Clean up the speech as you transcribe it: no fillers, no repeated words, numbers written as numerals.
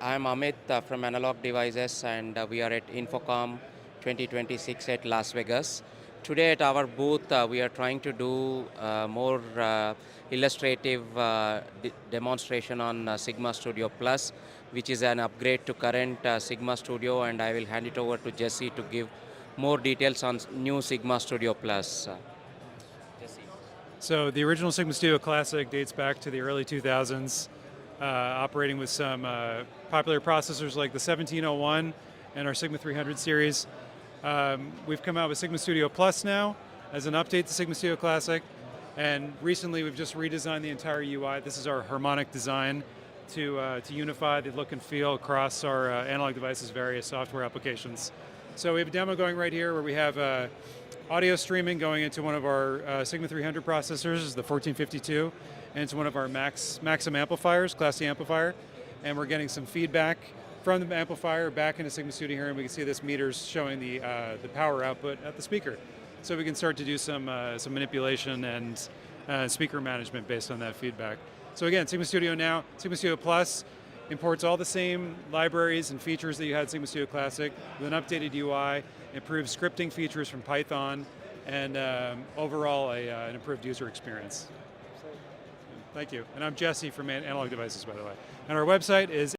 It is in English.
I'm Amit from Analog Devices, and we are at InfoComm 2026 at Las Vegas. Today at our booth, we are trying to do more illustrative demonstration on SigmaStudio Plus, which is an upgrade to current SigmaStudio, and I will hand it over to Jesse to give more details on new SigmaStudio Plus. Jesse. So the original SigmaStudio Classic dates back to the early 2000s, operating with some popular processors like the 1701 and our Sigma 300 series. We've come out with SigmaStudio Plus now as an update to SigmaStudio Classic, and recently we've just redesigned the entire UI. This is our harmonic design to unify the look and feel across our Analog Devices' various software applications. So we have a demo going right here where we have audio streaming going into one of our Sigma 300 processors, the 1452, and into one of our Maxim amplifiers, Class C amplifier, and we're getting some feedback from the amplifier back into SigmaStudio here, and we can see this meter's showing the power output at the speaker. So we can start to do some manipulation and speaker management based on that feedback. So again, SigmaStudio now, SigmaStudio Plus imports all the same libraries and features that you had in SigmaStudio Classic with an updated UI, improved scripting features from Python, and overall an improved user experience. Thank you. And I'm Jesse from Analog Devices, by the way. And our website is